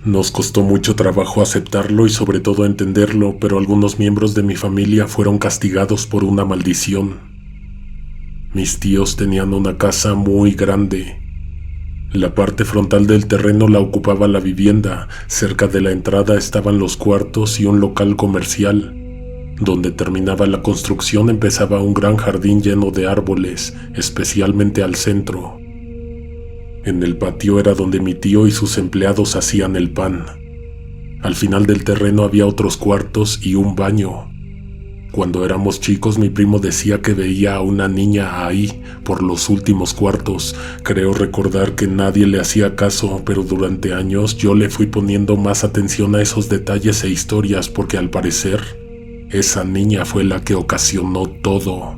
Nos costó mucho trabajo aceptarlo y sobre todo entenderlo, pero algunos miembros de mi familia fueron castigados por una maldición. Mis tíos tenían una casa muy grande. La parte frontal del terreno la ocupaba la vivienda, cerca de la entrada estaban los cuartos y un local comercial. Donde terminaba la construcción empezaba un gran jardín lleno de árboles, especialmente al centro. En el patio era donde mi tío y sus empleados hacían el pan. Al final del terreno había otros cuartos y un baño. Cuando éramos chicos, mi primo decía que veía a una niña ahí, por los últimos cuartos. Creo recordar que nadie le hacía caso, pero durante años yo le fui poniendo más atención a esos detalles e historias porque al parecer, esa niña fue la que ocasionó todo.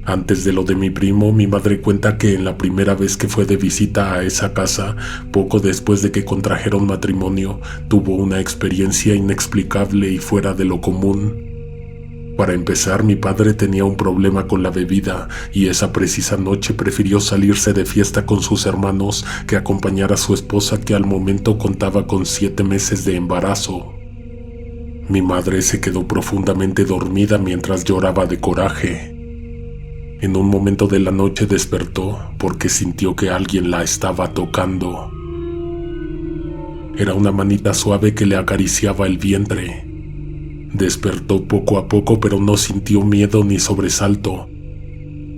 Antes de lo de mi primo, mi madre cuenta que en la primera vez que fue de visita a esa casa, poco después de que contrajeron matrimonio, tuvo una experiencia inexplicable y fuera de lo común. Para empezar, mi padre tenía un problema con la bebida y esa precisa noche prefirió salirse de fiesta con sus hermanos que acompañar a su esposa, que al momento contaba con 7 meses de embarazo. Mi madre se quedó profundamente dormida mientras lloraba de coraje. En un momento de la noche despertó porque sintió que alguien la estaba tocando. Era una manita suave que le acariciaba el vientre. Despertó poco a poco, pero no sintió miedo ni sobresalto.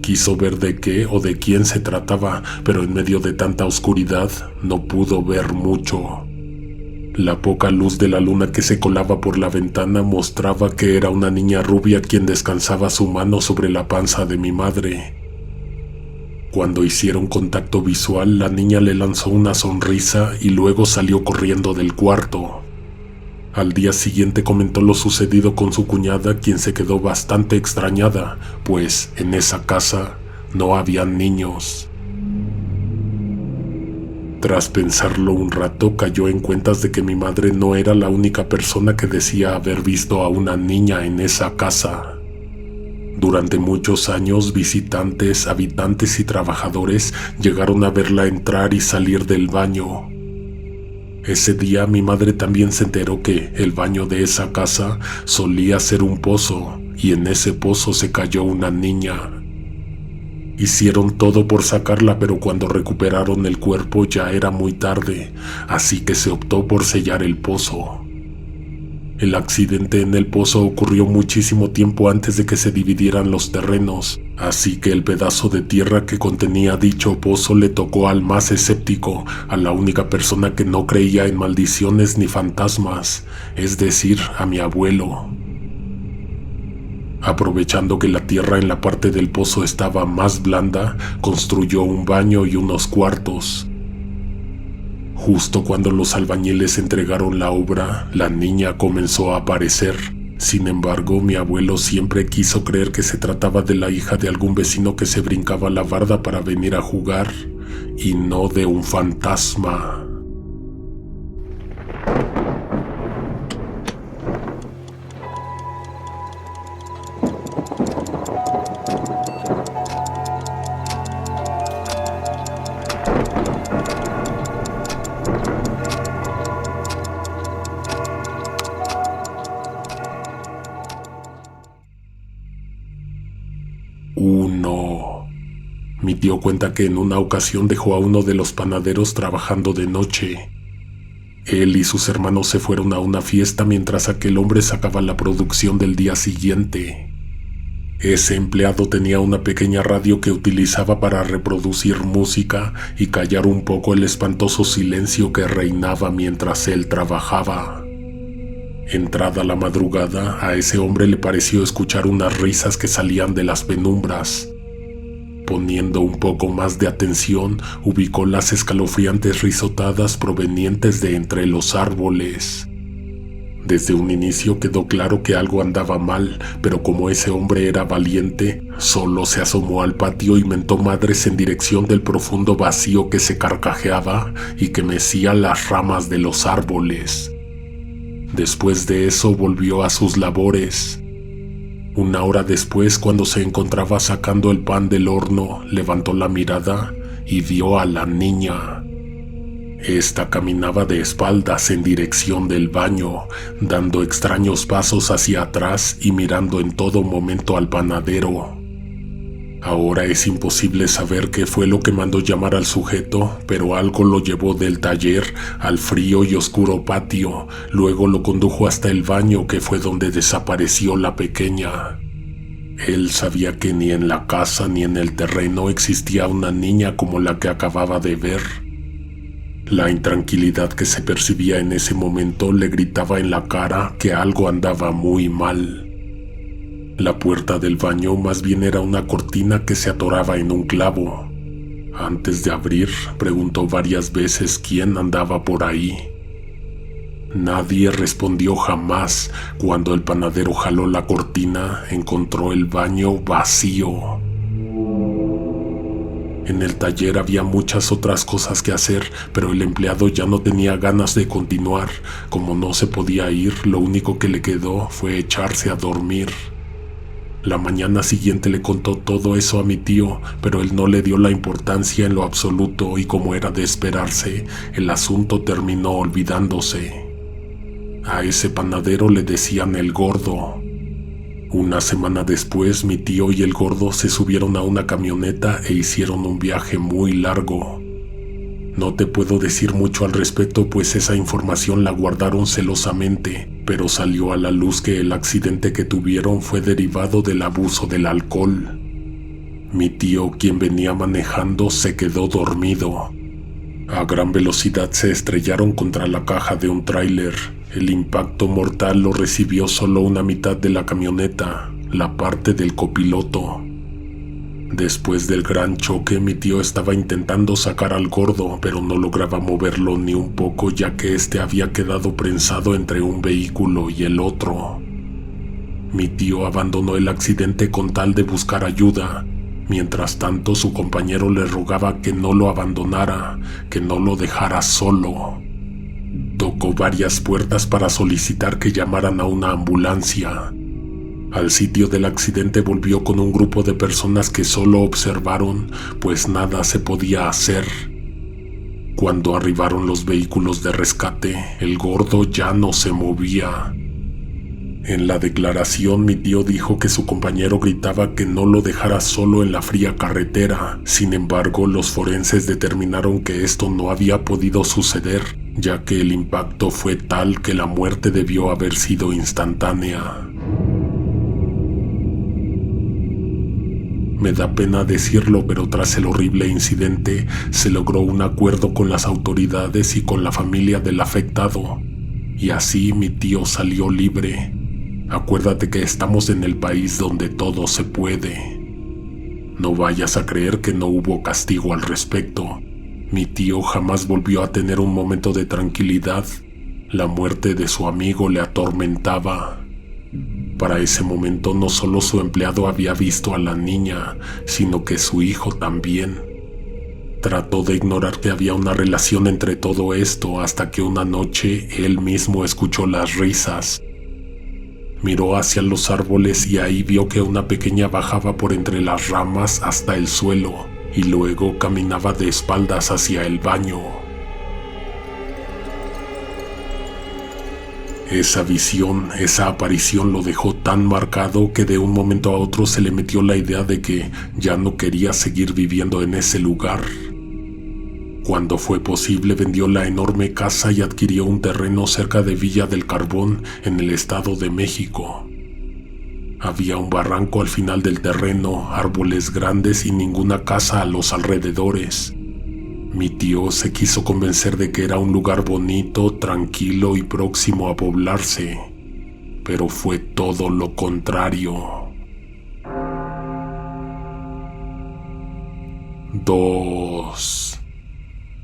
Quiso ver de qué o de quién se trataba, pero en medio de tanta oscuridad no pudo ver mucho. La poca luz de la luna que se colaba por la ventana mostraba que era una niña rubia quien descansaba su mano sobre la panza de mi madre. Cuando hicieron contacto visual, la niña le lanzó una sonrisa y luego salió corriendo del cuarto. Al día siguiente comentó lo sucedido con su cuñada, quien se quedó bastante extrañada, pues en esa casa no había niños. Tras pensarlo un rato, cayó en cuentas de que mi madre no era la única persona que decía haber visto a una niña en esa casa. Durante muchos años, visitantes, habitantes y trabajadores llegaron a verla entrar y salir del baño. Ese día mi madre también se enteró que el baño de esa casa solía ser un pozo y en ese pozo se cayó una niña. Hicieron todo por sacarla, pero cuando recuperaron el cuerpo ya era muy tarde, así que se optó por sellar el pozo. El accidente en el pozo ocurrió muchísimo tiempo antes de que se dividieran los terrenos, así que el pedazo de tierra que contenía dicho pozo le tocó al más escéptico, a la única persona que no creía en maldiciones ni fantasmas, es decir, a mi abuelo. Aprovechando que la tierra en la parte del pozo estaba más blanda, construyó un baño y unos cuartos. Justo cuando los albañiles entregaron la obra, la niña comenzó a aparecer. Sin embargo, mi abuelo siempre quiso creer que se trataba de la hija de algún vecino que se brincaba la barda para venir a jugar, y no de un fantasma. Mi tío cuenta que en una ocasión dejó a uno de los panaderos trabajando de noche. Él y sus hermanos se fueron a una fiesta mientras aquel hombre sacaba la producción del día siguiente. Ese empleado tenía una pequeña radio que utilizaba para reproducir música y callar un poco el espantoso silencio que reinaba mientras él trabajaba. Entrada la madrugada, a ese hombre le pareció escuchar unas risas que salían de las penumbras. Poniendo un poco más de atención, ubicó las escalofriantes risotadas provenientes de entre los árboles. Desde un inicio quedó claro que algo andaba mal, pero como ese hombre era valiente, solo se asomó al patio y mentó madres en dirección del profundo vacío que se carcajeaba y que mecía las ramas de los árboles. Después de eso volvió a sus labores. Una hora después, cuando se encontraba sacando el pan del horno, levantó la mirada y vio a la niña. Esta caminaba de espaldas en dirección del baño, dando extraños pasos hacia atrás y mirando en todo momento al panadero. Ahora es imposible saber qué fue lo que mandó llamar al sujeto, pero algo lo llevó del taller al frío y oscuro patio, luego lo condujo hasta el baño, que fue donde desapareció la pequeña. Él sabía que ni en la casa ni en el terreno existía una niña como la que acababa de ver. La intranquilidad que se percibía en ese momento le gritaba en la cara que algo andaba muy mal. La puerta del baño más bien era una cortina que se atoraba en un clavo. Antes de abrir, preguntó varias veces quién andaba por ahí. Nadie respondió jamás. Cuando el panadero jaló la cortina, encontró el baño vacío. En el taller había muchas otras cosas que hacer, pero el empleado ya no tenía ganas de continuar. Como no se podía ir, lo único que le quedó fue echarse a dormir. La mañana siguiente le contó todo eso a mi tío, pero él no le dio la importancia en lo absoluto y, como era de esperarse, el asunto terminó olvidándose. A ese panadero le decían el Gordo. Una semana después, mi tío y el Gordo se subieron a una camioneta e hicieron un viaje muy largo. No te puedo decir mucho al respecto, pues esa información la guardaron celosamente, pero salió a la luz que el accidente que tuvieron fue derivado del abuso del alcohol. Mi tío, quien venía manejando, se quedó dormido. A gran velocidad se estrellaron contra la caja de un tráiler. El impacto mortal lo recibió solo una mitad de la camioneta, la parte del copiloto. Después del gran choque, mi tío estaba intentando sacar al Gordo, pero no lograba moverlo ni un poco, ya que este había quedado prensado entre un vehículo y el otro. Mi tío abandonó el accidente con tal de buscar ayuda. Mientras tanto, su compañero le rogaba que no lo abandonara, que no lo dejara solo. Tocó varias puertas para solicitar que llamaran a una ambulancia. Al sitio del accidente volvió con un grupo de personas que solo observaron, pues nada se podía hacer. Cuando arribaron los vehículos de rescate, el Gordo ya no se movía. En la declaración, mi tío dijo que su compañero gritaba que no lo dejara solo en la fría carretera. Sin embargo, los forenses determinaron que esto no había podido suceder, ya que el impacto fue tal que la muerte debió haber sido instantánea. Me da pena decirlo, pero tras el horrible incidente se logró un acuerdo con las autoridades y con la familia del afectado, y así mi tío salió libre. Acuérdate que estamos en el país donde todo se puede. No vayas a creer que no hubo castigo al respecto. Mi tío jamás volvió a tener un momento de tranquilidad. La muerte de su amigo le atormentaba. Para ese momento no solo su empleado había visto a la niña, sino que su hijo también. Trató de ignorar que había una relación entre todo esto hasta que una noche él mismo escuchó las risas. Miró hacia los árboles y ahí vio que una pequeña bajaba por entre las ramas hasta el suelo y luego caminaba de espaldas hacia el baño. Esa visión, esa aparición lo dejó tan marcado que de un momento a otro se le metió la idea de que ya no quería seguir viviendo en ese lugar. Cuando fue posible, vendió la enorme casa y adquirió un terreno cerca de Villa del Carbón, en el Estado de México. Había un barranco al final del terreno, árboles grandes y ninguna casa a los alrededores. Mi tío se quiso convencer de que era un lugar bonito, tranquilo y próximo a poblarse, pero fue todo lo contrario. 2.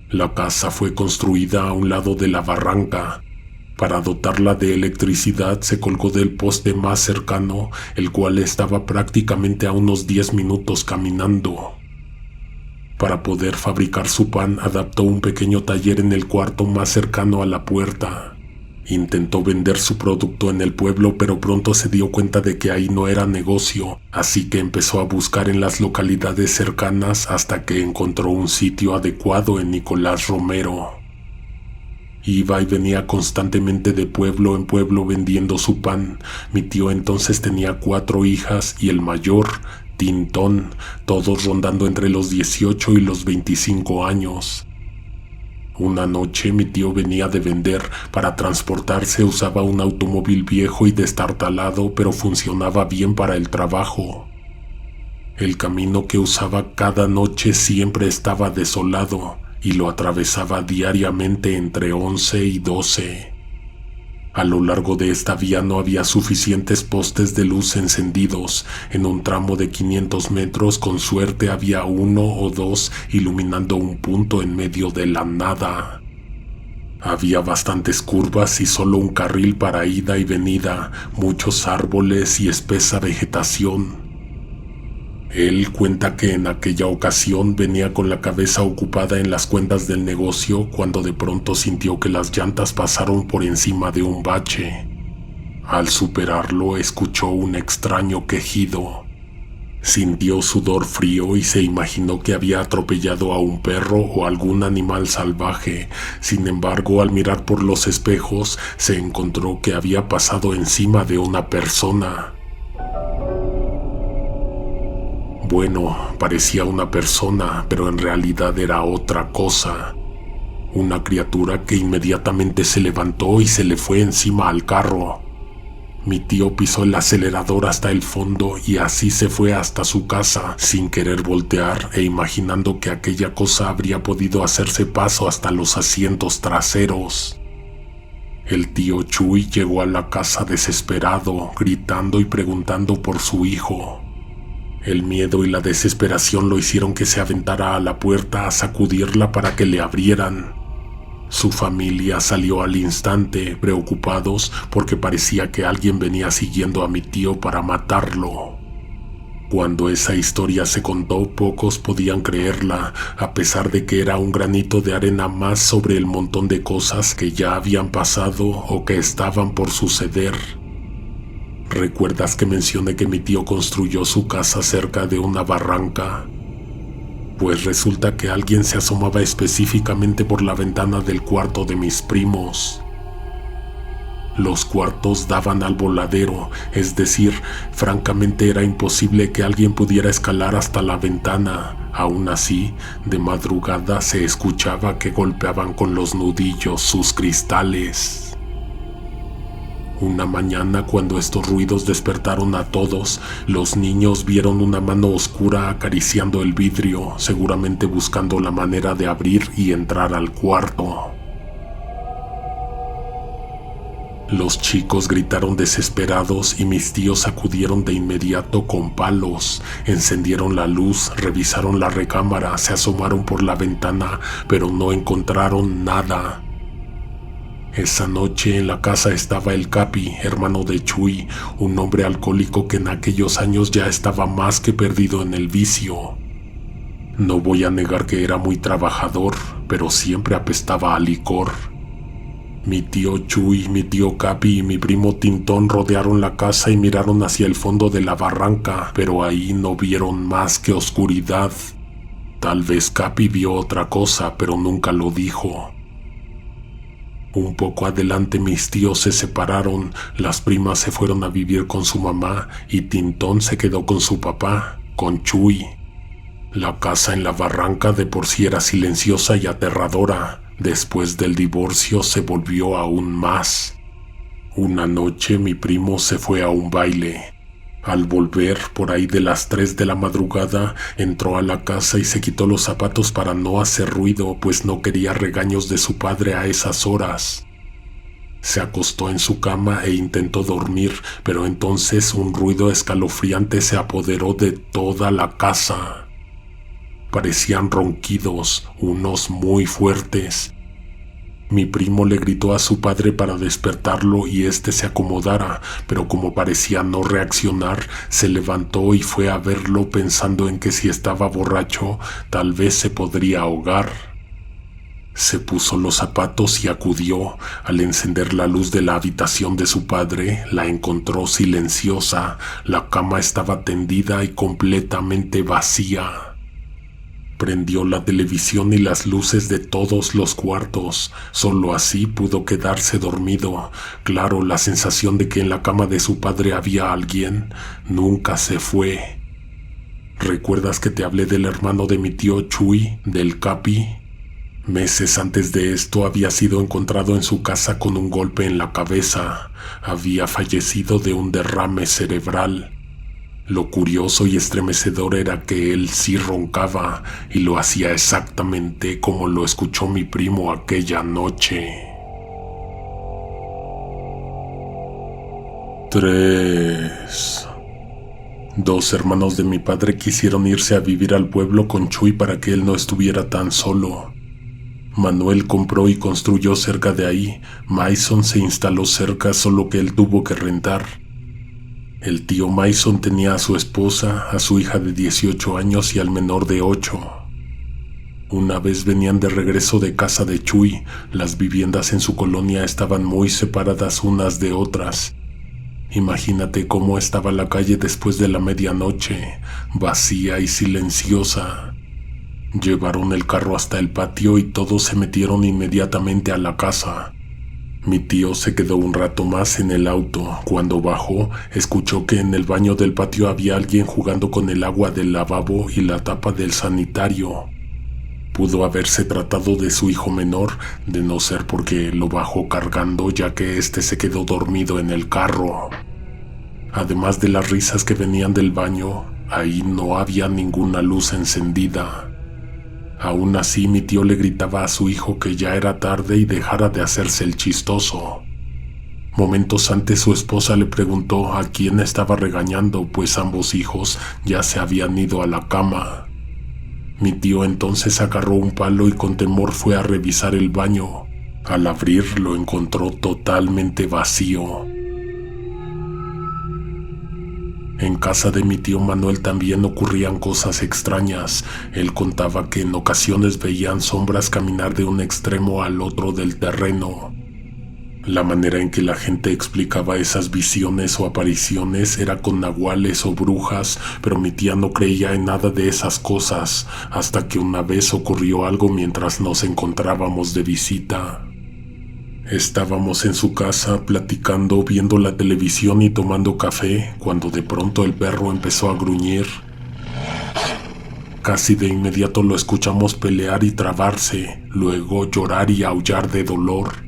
La casa fue construida a un lado de la barranca. Para dotarla de electricidad se colgó del poste más cercano, el cual estaba prácticamente a unos 10 minutos caminando. Para poder fabricar su pan, adaptó un pequeño taller en el cuarto más cercano a la puerta. Intentó vender su producto en el pueblo, pero pronto se dio cuenta de que ahí no era negocio, así que empezó a buscar en las localidades cercanas hasta que encontró un sitio adecuado en Nicolás Romero. Iba y venía constantemente de pueblo en pueblo vendiendo su pan. Mi tío entonces tenía 4 hijas y el mayor, Tintón, todos rondando entre los 18 y los 25 años. Una noche mi tío venía de vender. Para transportarse usaba un automóvil viejo y destartalado, pero funcionaba bien para el trabajo. El camino que usaba cada noche siempre estaba desolado y lo atravesaba diariamente entre 11 y 12. A lo largo de esta vía no había suficientes postes de luz encendidos. En un tramo de 500 metros con suerte había 1 o 2 iluminando un punto en medio de la nada. Había bastantes curvas y solo un carril para ida y venida, muchos árboles y espesa vegetación. Él cuenta que en aquella ocasión venía con la cabeza ocupada en las cuentas del negocio cuando de pronto sintió que las llantas pasaron por encima de un bache. Al superarlo escuchó un extraño quejido. Sintió sudor frío y se imaginó que había atropellado a un perro o algún animal salvaje. Sin embargo, al mirar por los espejos, se encontró que había pasado encima de una persona. Bueno, parecía una persona, pero en realidad era otra cosa. Una criatura que inmediatamente se levantó y se le fue encima al carro. Mi tío pisó el acelerador hasta el fondo y así se fue hasta su casa, sin querer voltear e imaginando que aquella cosa habría podido hacerse paso hasta los asientos traseros. El tío Chuy llegó a la casa desesperado, gritando y preguntando por su hijo. El miedo y la desesperación lo hicieron que se aventara a la puerta a sacudirla para que le abrieran. Su familia salió al instante, preocupados porque parecía que alguien venía siguiendo a mi tío para matarlo. Cuando esa historia se contó, pocos podían creerla, a pesar de que era un granito de arena más sobre el montón de cosas que ya habían pasado o que estaban por suceder. ¿Recuerdas que mencioné que mi tío construyó su casa cerca de una barranca? Pues resulta que alguien se asomaba específicamente por la ventana del cuarto de mis primos. Los cuartos daban al voladero, es decir, francamente era imposible que alguien pudiera escalar hasta la ventana. Aún así, de madrugada se escuchaba que golpeaban con los nudillos sus cristales. Una mañana, cuando estos ruidos despertaron a todos, los niños vieron una mano oscura acariciando el vidrio, seguramente buscando la manera de abrir y entrar al cuarto. Los chicos gritaron desesperados y mis tíos acudieron de inmediato con palos. Encendieron la luz, revisaron la recámara, se asomaron por la ventana, pero no encontraron nada. Esa noche en la casa estaba el Capi, hermano de Chuy, un hombre alcohólico que en aquellos años ya estaba más que perdido en el vicio. No voy a negar que era muy trabajador, pero siempre apestaba a licor. Mi tío Chuy, mi tío Capi y mi primo Tintón rodearon la casa y miraron hacia el fondo de la barranca, pero ahí no vieron más que oscuridad. Tal vez Capi vio otra cosa, pero nunca lo dijo. Un poco adelante mis tíos se separaron, las primas se fueron a vivir con su mamá y Tintón se quedó con su papá, con Chuy. La casa en la barranca de por sí era silenciosa y aterradora. Después del divorcio se volvió aún más. Una noche mi primo se fue a un baile. Al volver, por ahí de las 3 de la madrugada, entró a la casa y se quitó los zapatos para no hacer ruido, pues no quería regaños de su padre a esas horas. Se acostó en su cama e intentó dormir, pero entonces un ruido escalofriante se apoderó de toda la casa. Parecían ronquidos, unos muy fuertes. Mi primo le gritó a su padre para despertarlo y éste se acomodara, pero como parecía no reaccionar, se levantó y fue a verlo pensando en que si estaba borracho, tal vez se podría ahogar. Se puso los zapatos y acudió. Al encender la luz de la habitación de su padre, la encontró silenciosa. La cama estaba tendida y completamente vacía. Prendió la televisión y las luces de todos los cuartos. Solo así pudo quedarse dormido. Claro, la sensación de que en la cama de su padre había alguien nunca se fue. ¿Recuerdas que te hablé del hermano de mi tío Chuy, del Capi? Meses antes de esto había sido encontrado en su casa con un golpe en la cabeza. Había fallecido de un derrame cerebral. Lo curioso y estremecedor era que él sí roncaba y lo hacía exactamente como lo escuchó mi primo aquella noche. 3. Dos hermanos de mi padre quisieron irse a vivir al pueblo con Chuy para que él no estuviera tan solo. Manuel compró y construyó cerca de ahí. Mason se instaló cerca, solo que él tuvo que rentar. El tío Mason tenía a su esposa, a su hija de 18 años y al menor de 8. Una vez venían de regreso de casa de Chuy. Las viviendas en su colonia estaban muy separadas unas de otras. Imagínate cómo estaba la calle después de la medianoche, vacía y silenciosa. Llevaron el carro hasta el patio y todos se metieron inmediatamente a la casa. Mi tío se quedó un rato más en el auto. Cuando bajó, escuchó que en el baño del patio había alguien jugando con el agua del lavabo y la tapa del sanitario. Pudo haberse tratado de su hijo menor, de no ser porque lo bajó cargando, ya que éste se quedó dormido en el carro. Además de las risas que venían del baño, ahí no había ninguna luz encendida. Aún así, mi tío le gritaba a su hijo que ya era tarde y dejara de hacerse el chistoso. Momentos antes su esposa le preguntó a quién estaba regañando, pues ambos hijos ya se habían ido a la cama. Mi tío entonces agarró un palo y con temor fue a revisar el baño. Al abrir lo encontró totalmente vacío. En casa de mi tío Manuel también ocurrían cosas extrañas. Él contaba que en ocasiones veían sombras caminar de un extremo al otro del terreno. La manera en que la gente explicaba esas visiones o apariciones era con nahuales o brujas, pero mi tía no creía en nada de esas cosas, hasta que una vez ocurrió algo mientras nos encontrábamos de visita. Estábamos en su casa platicando, viendo la televisión y tomando café, cuando de pronto el perro empezó a gruñir. Casi de inmediato lo escuchamos pelear y trabarse, luego llorar y aullar de dolor.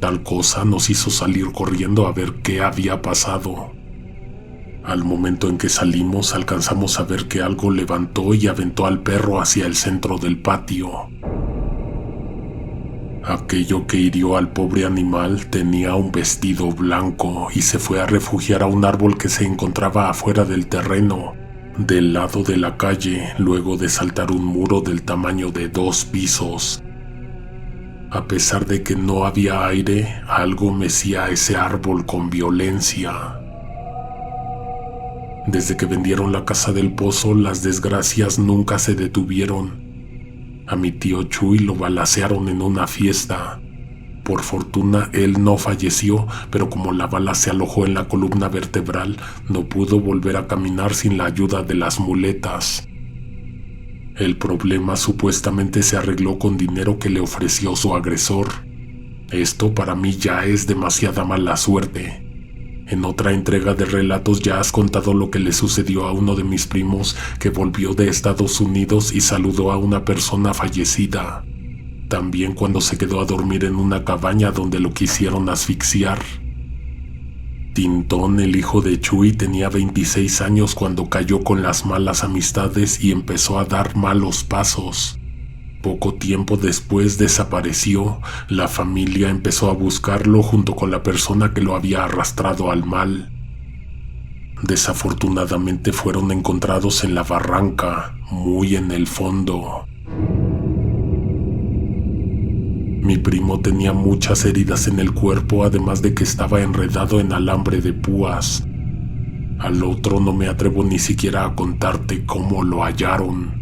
Tal cosa nos hizo salir corriendo a ver qué había pasado. Al momento en que salimos, alcanzamos a ver que algo levantó y aventó al perro hacia el centro del patio. Aquello que hirió al pobre animal tenía un vestido blanco y se fue a refugiar a un árbol que se encontraba afuera del terreno, del lado de la calle, luego de saltar un muro del tamaño de 2 pisos. A pesar de que no había aire, algo mecía ese árbol con violencia. Desde que vendieron la casa del pozo, las desgracias nunca se detuvieron. A mi tío Chuy lo balacearon en una fiesta. Por fortuna él no falleció, pero como la bala se alojó en la columna vertebral, no pudo volver a caminar sin la ayuda de las muletas. El problema supuestamente se arregló con dinero que le ofreció su agresor. Esto para mí ya es demasiada mala suerte. En otra entrega de relatos ya has contado lo que le sucedió a uno de mis primos que volvió de Estados Unidos y saludó a una persona fallecida. También cuando se quedó a dormir en una cabaña donde lo quisieron asfixiar. Tintón, el hijo de Chuy, tenía 26 años cuando cayó con las malas amistades y empezó a dar malos pasos. Poco tiempo después desapareció. La familia empezó a buscarlo junto con la persona que lo había arrastrado al mal. Desafortunadamente fueron encontrados en la barranca, muy en el fondo. Mi primo tenía muchas heridas en el cuerpo, además de que estaba enredado en alambre de púas. Al otro no me atrevo ni siquiera a contarte cómo lo hallaron.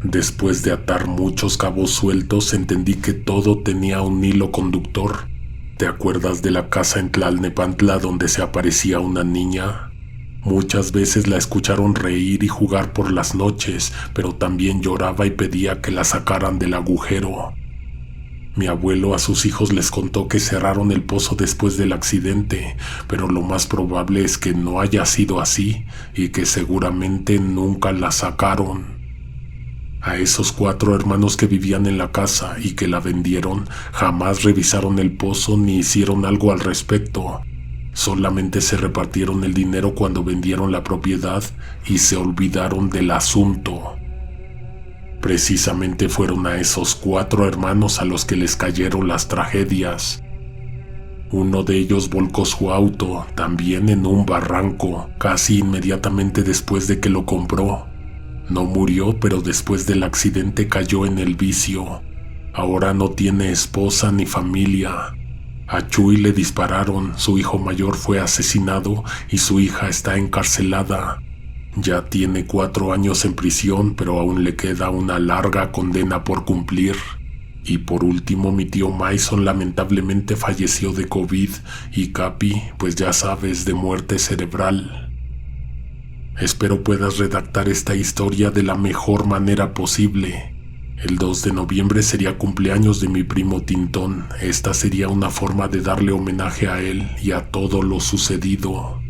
Después de atar muchos cabos sueltos, entendí que todo tenía un hilo conductor. ¿Te acuerdas de la casa en Tlalnepantla donde se aparecía una niña? Muchas veces la escucharon reír y jugar por las noches, pero también lloraba y pedía que la sacaran del agujero. Mi abuelo a sus hijos les contó que cerraron el pozo después del accidente, pero lo más probable es que no haya sido así y que seguramente nunca la sacaron. A esos 4 hermanos que vivían en la casa y que la vendieron, jamás revisaron el pozo ni hicieron algo al respecto. Solamente se repartieron el dinero cuando vendieron la propiedad y se olvidaron del asunto. Precisamente fueron a esos 4 hermanos a los que les cayeron las tragedias. Uno de ellos volcó su auto, también en un barranco, casi inmediatamente después de que lo compró. No murió, pero después del accidente cayó en el vicio. Ahora no tiene esposa ni familia. A Chuy le dispararon, su hijo mayor fue asesinado y su hija está encarcelada. Ya tiene 4 años en prisión, pero aún le queda una larga condena por cumplir. Y por último, mi tío Mason lamentablemente falleció de COVID y Capi, pues ya sabes, de muerte cerebral. Espero puedas redactar esta historia de la mejor manera posible. El 2 de noviembre sería cumpleaños de mi primo Tintón. Esta sería una forma de darle homenaje a él y a todo lo sucedido.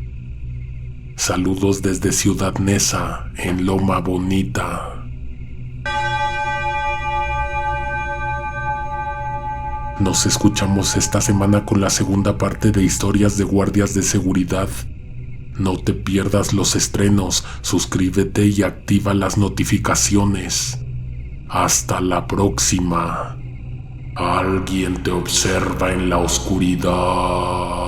Saludos desde Ciudad Neza, en Loma Bonita. Nos escuchamos esta semana con la segunda parte de Historias de Guardias de Seguridad. No te pierdas los estrenos, suscríbete y activa las notificaciones. Hasta la próxima. Alguien te observa en la oscuridad.